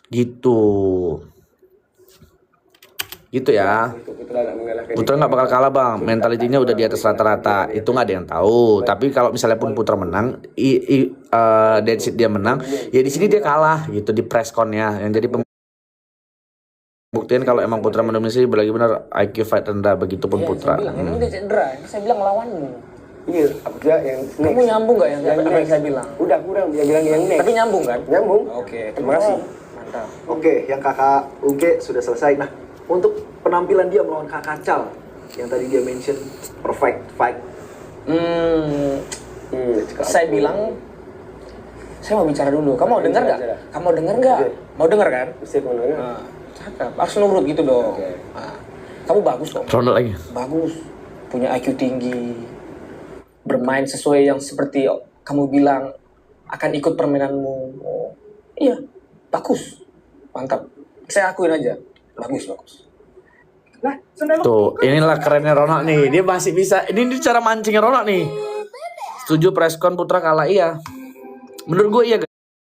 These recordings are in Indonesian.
Gitu. Gitu ya. Putra nggak bakal kalah bang, mentalitinya udah di atas rata-rata, itu nggak ada yang tahu. Tapi kalau misalnya pun Putra menang, dead seat dia menang, ya di sini dia kalah gitu di pressconnya. Yang jadi pembuktian kalau emang Putra mendominasi berlagi benar IQ fight rendah, begitupun Putra. Saya bilang, emang dia cedera, saya bilang lawanmu. Iya, aku kira yang Kamu nyambung nggak yang saya bilang? Udah kurang, dia bilang yang next. Tapi nyambung kan? Nyambung. Oke, terima kasih. Mantap. Oke, yang kakak Uge sudah selesai. Nah, untuk penampilan dia melawan kakak Cal, yang tadi dia mention perfect fight. Saya bilang, saya mau bicara dulu. Kamu mau dengar nggak? Kamu mau dengar nggak? Mau dengar kan? Mesti aku mendengar. Nah, cakep. Harus nurut gitu dong. Oke. Nah, kamu bagus kok. Ronald lagi. Bagus. Punya IQ tinggi. Bermain sesuai yang seperti kamu bilang akan ikut permainanmu. Oh, iya, bagus. Mantap. Saya akuin aja. Bagus. Tuh, inilah kerennya Ronald nih. Dia masih bisa. Ini cara mancingnya Ronald nih. Setuju presscon Putra kalah, iya. Menurut gue iya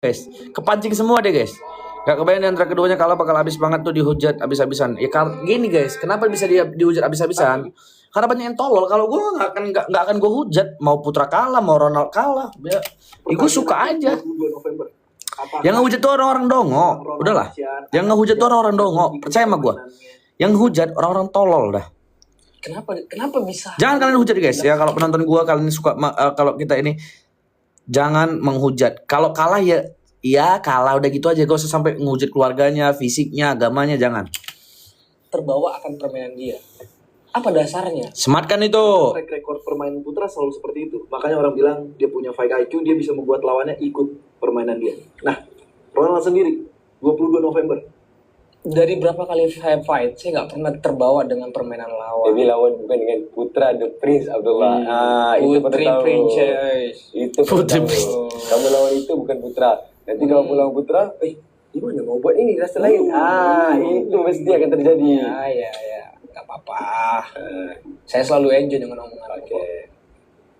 guys. Kepancing semua deh guys. Gak kebayang antara keduanya kalah bakal habis banget tuh dihujat habis-habisan. Ya gini guys, kenapa bisa dia dihujat habis-habisan? Karena banyak yang tolol. Kalau gue nggak akan gue hujat. Mau Putra kalah, mau Ronald kalah. Ya, gue suka aja. 22 November. Yang ngehujat tuh orang-orang dongo. Udahlah. Yang ngehujat tuh orang-orang dongo. Percaya sama gue. Yang hujat orang-orang tolol dah. Kenapa bisa? Jangan kalian hujat guys ya. Kalau penonton gue kalian suka kalau kita ini jangan menghujat. Kalau kalah ya kalah udah gitu aja. Gak usah sampai menghujat keluarganya, fisiknya, agamanya, jangan. Terbawa akan permainan dia. Apa dasarnya? Smart kan itu. Track record permainan Putra selalu seperti itu. Makanya orang bilang dia punya fight IQ, dia bisa membuat lawannya ikut permainan dia. Nah, Ronald sendiri 22 November. Dari berapa kali saya fight, saya nggak pernah terbawa dengan permainan lawan. Jadi lawan bukan dengan Putra The Prince Abdullah. Itu Putri baru tahu. Princess. Itu Putri baru tahu. Kamu lawan itu bukan Putra. Nanti kamu lawan Putra, gimana mau buat ini rasa lain? Itu mesti akan terjadi. Ya, nggak apa-apa. Saya selalu enjoy dengan omongan. Oke.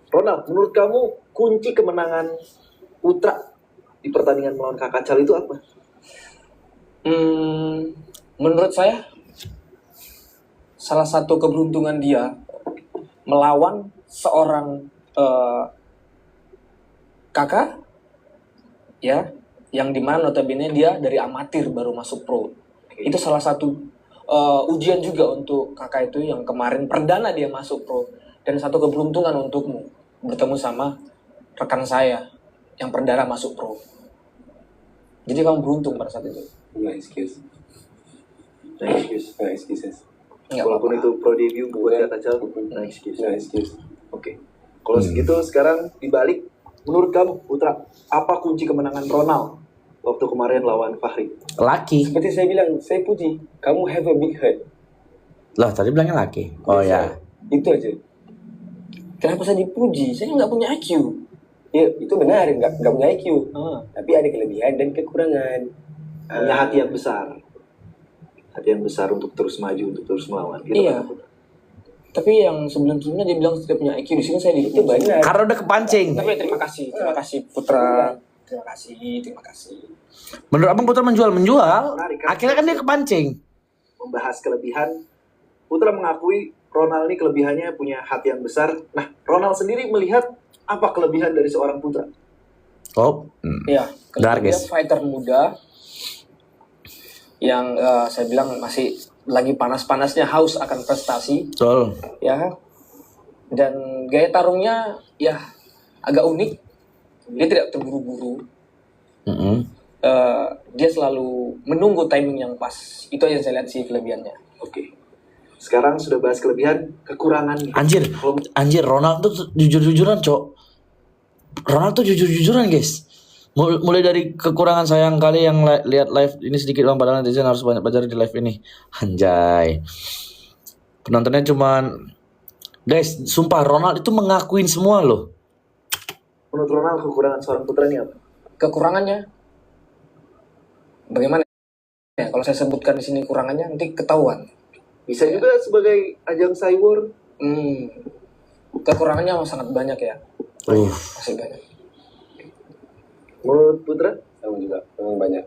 Ronald, menurut kamu kunci kemenangan Putra di pertandingan melawan kakak Cal itu apa? Menurut saya, salah satu keberuntungan dia melawan seorang kakak, ya, yang dimana notabene dia dari amatir baru masuk pro. Itu salah satu ujian juga untuk kakak itu yang kemarin perdana dia masuk pro, dan satu keberuntungan untukmu bertemu sama rekan saya yang perdana masuk pro. Jadi kamu beruntung pada saat itu. No excuse. No excuse. No excuses. Nggak Walaupun apa-apa. itu pro debut buat kakak Cal, no excuse. No excuse. Oke. Kalau segitu sekarang dibalik, menurut kamu Putra, apa kunci kemenangan Ronald waktu kemarin lawan Fahri? Laki. Seperti saya bilang, saya puji. Kamu have a big heart. Lah tadi bilangnya laki. Oh ya. Itu aja. Kenapa saya dipuji? Saya nggak punya IQ. Ya, itu benar. Nggak punya IQ. Tapi ada kelebihan dan kekurangan. Punya hati yang besar. Hati yang besar untuk terus maju, untuk terus melawan. Gitu Iya. kan? Tapi yang sebelum-sebelumnya dia bilang tidak punya IQ, di sini saya Itu benar. Karena udah kepancing. Tapi terima kasih Putra. Terima kasih. Menurut abang Putra menjual. Menarik, kan? Akhirnya kan dia kepancing. Membahas kelebihan, Putra mengakui Ronald ini kelebihannya punya hati yang besar. Nah, Ronald sendiri melihat apa kelebihan dari seorang Putra? Oh. Ya, dia Darkes. fighter muda yang saya bilang masih lagi panas-panasnya haus akan prestasi, Betul. ya. Dan gaya tarungnya ya agak unik. Dia tidak terburu-buru. Dia selalu menunggu timing yang pas. Itu yang saya lihat sih kelebihannya. Oke. Sekarang sudah bahas kelebihan, kekurangannya. Anjir Ronald tuh jujur-jujuran, Cok. Ronald tuh jujur-jujuran, guys. Mulai dari kekurangan sayang kali yang lihat live ini sedikit bang, padahal netizen harus banyak belajar di live ini. Anjay. Penontonnya cuman, guys, sumpah Ronald itu mengakuin semua loh. Menurut Ronald, kekurangan seorang Putra ini apa? Kekurangannya bagaimana ya? Kalau saya sebutkan di sini kekurangannya nanti ketahuan. Bisa juga sebagai ajang Cywar. Kekurangannya sangat banyak ya. Masih banyak. Menurut Putra? Sama juga, memang banyak.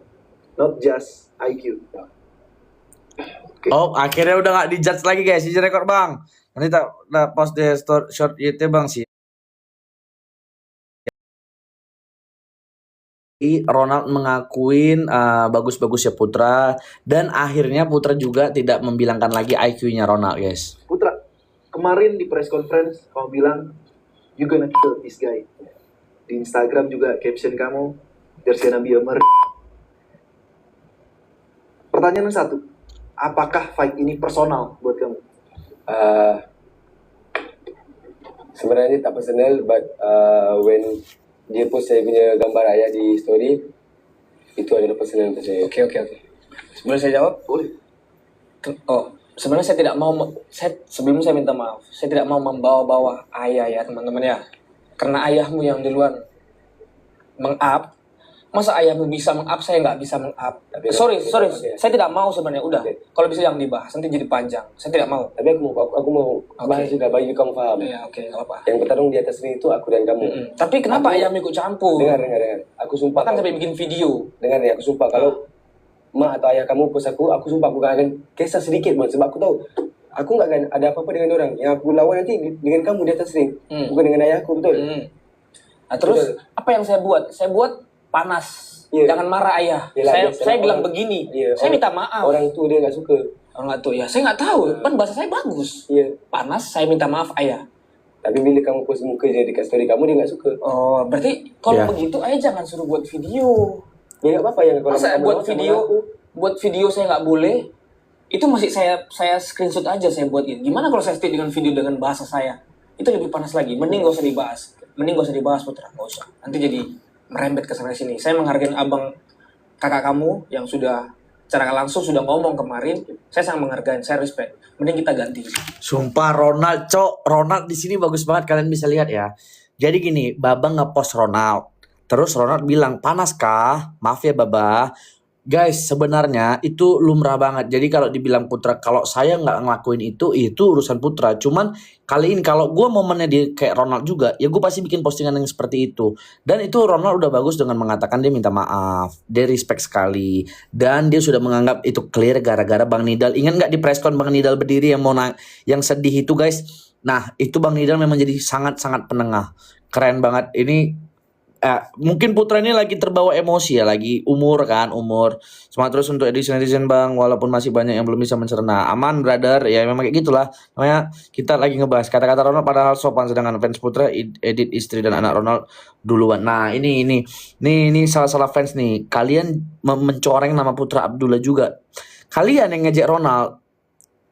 not just IQ. Oh, akhirnya udah nggak dijudge lagi guys, izin rekor bang. Nanti tak post di short itu bang sih. Ronald mengakuin bagus-bagusnya Putra dan akhirnya Putra juga tidak membilangkan lagi IQ-nya Ronald guys. Putra, kemarin di press conference kamu bilang you gonna kill this guy. Di Instagram juga caption kamu there's gonna be a murder. Pertanyaan satu, apakah fight ini personal buat kamu? Sebenarnya tak personal, but when dia post saya punya gambar ayah di story, itu adalah personal untuk saya. Oke. Sebelum saya jawab, Boleh. sebenarnya saya tidak mau, sebelum saya minta maaf, saya tidak mau membawa-bawa ayah ya teman-teman ya. Karena ayahmu yang duluan meng-up, masa ayahmu bisa meng-up, saya nggak bisa meng-up. Sorry, saya tidak mau sebenarnya. Udah, kalau bisa yang dibahas, nanti jadi panjang. Saya tidak mau. Tapi aku mau bahas juga bagi kamu paham. Ya, oke, nggak apa. Yang bertarung di atas ring itu aku dan kamu. Tapi kenapa ayahmu ikut campur? Dengar. Aku sumpah. Bahkan sampai bikin video. Dengar nih, aku sumpah kalau mak atau ayah kamu post aku sumpah aku gak akan kisah sedikit buat, sebab aku tahu aku gak akan ada apa-apa dengan orang. Yang aku lawan nanti dengan kamu di atas ring, bukan dengan ayahku, betul? Nah, terus apa yang saya buat? Saya buat panas. Iya. Jangan marah ayah. Yelah, Saya bilang begini. Iya, Saya minta maaf. Orang tua dia gak suka. Orang tua ya, saya nggak tahu. Kan bahasa saya bagus. Iya. Panas, saya minta maaf ayah. Tapi bila kamu post muka dia dekat story kamu, dia gak suka. Oh, berarti kalau Ya. begitu ayah jangan suruh buat video. Ya gak apa-apa ya kalau Masa kamu buat lawan sama video, aku. buat video saya nggak boleh? Itu masih saya screenshot aja saya buatin. Gimana kalau saya state dengan video dengan bahasa saya? Itu lebih panas lagi. Mending gak usah dibahas. Putra. Gak usah. Nanti jadi merembet ke sana sini. Saya menghargai kakak kamu yang sudah secara langsung sudah ngomong kemarin. Saya sangat menghargai, saya respect. Mending kita ganti. Sumpah Ronald, Ronald di sini bagus banget, kalian bisa lihat ya. Jadi gini, Baba ngepost Ronald. Terus Ronald bilang, "Panas kah? Maaf ya Baba." Guys, sebenarnya itu lumrah banget. Jadi kalau dibilang Putra, kalau saya nggak ngelakuin itu urusan Putra. Cuman kali ini kalau gue momennya dia kayak Ronald juga, ya gue pasti bikin postingan yang seperti itu. Dan itu Ronald udah bagus dengan mengatakan dia minta maaf, dia respect sekali, dan dia sudah menganggap itu clear gara-gara Bang Nidal. Ingat nggak di preskon Bang Nidal berdiri yang sedih itu guys? Nah itu Bang Nidal memang jadi sangat-sangat penengah, keren banget ini. Mungkin Putra ini lagi terbawa emosi ya, lagi umur. Semangat terus untuk edition bang, walaupun masih banyak yang belum bisa mencerna. Aman brother, ya memang kayak gitulah. Namanya kita lagi ngebahas kata-kata Ronald padahal sopan, sedangkan fans Putra edit istri dan anak Ronald duluan. Nah ini salah fans nih. Kalian mencoreng nama Putra Abdullah juga. Kalian yang ngejek Ronald,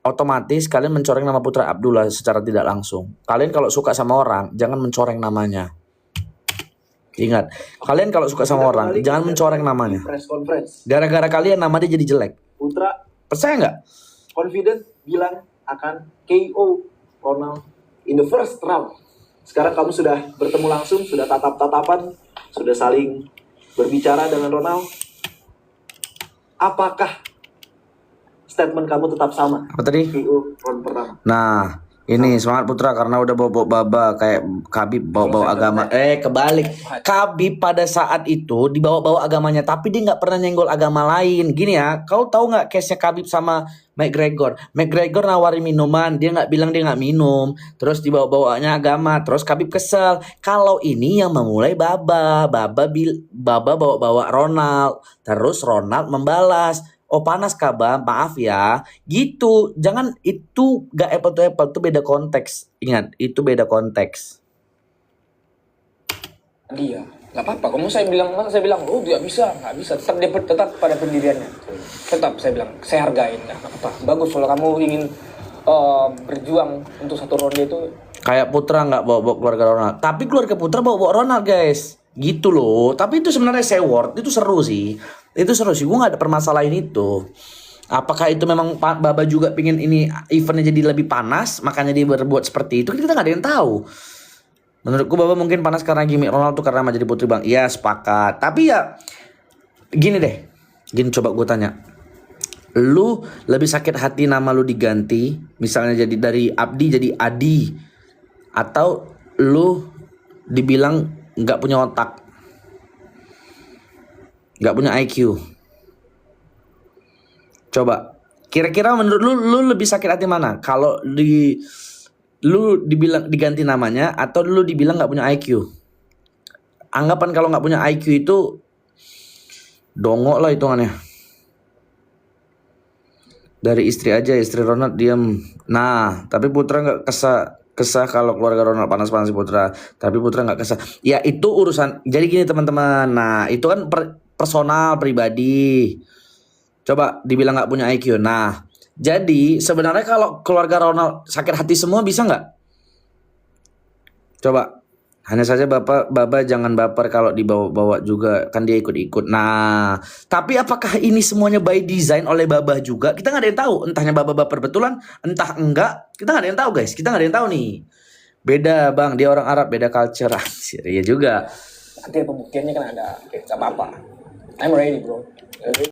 otomatis kalian mencoreng nama Putra Abdullah secara tidak langsung. Kalian kalau suka sama orang, jangan mencoreng namanya. Ingat, kalian kalau suka sama orang, jangan mencoreng namanya. Press conference. Gara-gara kalian nama dia jadi jelek. Putra Percaya nggak? confident bilang akan KO Ronald in the first round. Sekarang kamu sudah bertemu langsung, sudah tatap-tatapan, sudah saling berbicara dengan Ronald. Apakah statement kamu tetap sama? Apa tadi? KO round pertama. Nah, ini semangat Putra karena udah bawa Baba kayak Khabib bawa agama. Kebalik. Khabib pada saat itu dibawa agamanya, tapi dia nggak pernah nyenggol agama lain. Gini ya, kau tahu nggak case-nya Khabib sama McGregor? McGregor nawarin minuman, dia nggak bilang dia nggak minum. Terus dibawa-bawanya agama, terus Khabib kesel. Kalau ini yang memulai Baba bawa Ronald, terus Ronald membalas. Oh panas kabar, maaf ya. Gitu. Jangan, itu gak apple to apple, itu beda konteks. Ingat, itu beda konteks. Dia nggak apa-apa. Kamu saya bilang, oh nggak bisa. Tetap pada pendiriannya. Tetap saya bilang, saya hargain. Nggak apa-apa. Bagus kalau kamu ingin berjuang untuk satu ronde itu. Kayak Putra nggak bawa keluarga Ronald, tapi keluarga Putra bawa Ronald guys. Gitu loh. Tapi itu sebenarnya seward, itu seru sih. Gue nggak ada permasalahan itu. Apakah itu memang Baba juga pingin ini eventnya jadi lebih panas, makanya dia berbuat seperti itu? Kita nggak ada yang tahu. Menurutku Baba mungkin panas karena gimmick Ronald tuh karena menjadi putri bang. Iya sepakat. Tapi ya gini deh. Coba gue tanya. Lu lebih sakit hati nama lu diganti, misalnya jadi dari Abdi jadi Adi, atau lu dibilang nggak punya otak, nggak punya IQ? Coba, kira-kira menurut lu lebih sakit hati mana? Kalau lu dibilang diganti namanya atau lu dibilang nggak punya IQ? Anggapan kalau nggak punya IQ itu dongok lah hitungannya. Dari istri aja, istri Ronald diam. Nah, tapi Putra nggak kesah kalau keluarga Ronald panas-panas Putra. Tapi Putra nggak kesah. Ya itu urusan. Jadi gini teman-teman. Nah itu kan personal pribadi. Coba dibilang nggak punya IQ. Nah, jadi sebenarnya kalau keluarga Ronald sakit hati semua bisa nggak? Coba. Hanya saja Baba jangan baper kalau dibawa-bawa juga, kan dia ikut-ikut. Nah, tapi apakah ini semuanya by design oleh Baba juga? Kita nggak ada yang tahu. Entahnya Baba baper betulan, entah enggak. Kita nggak ada yang tahu guys. Kita nggak ada yang tahu nih. Beda bang, dia orang Arab, beda culture. Anjir, iya juga. Nanti pembuktiannya kan ada. Oke, gak apa-apa. I'm ready bro.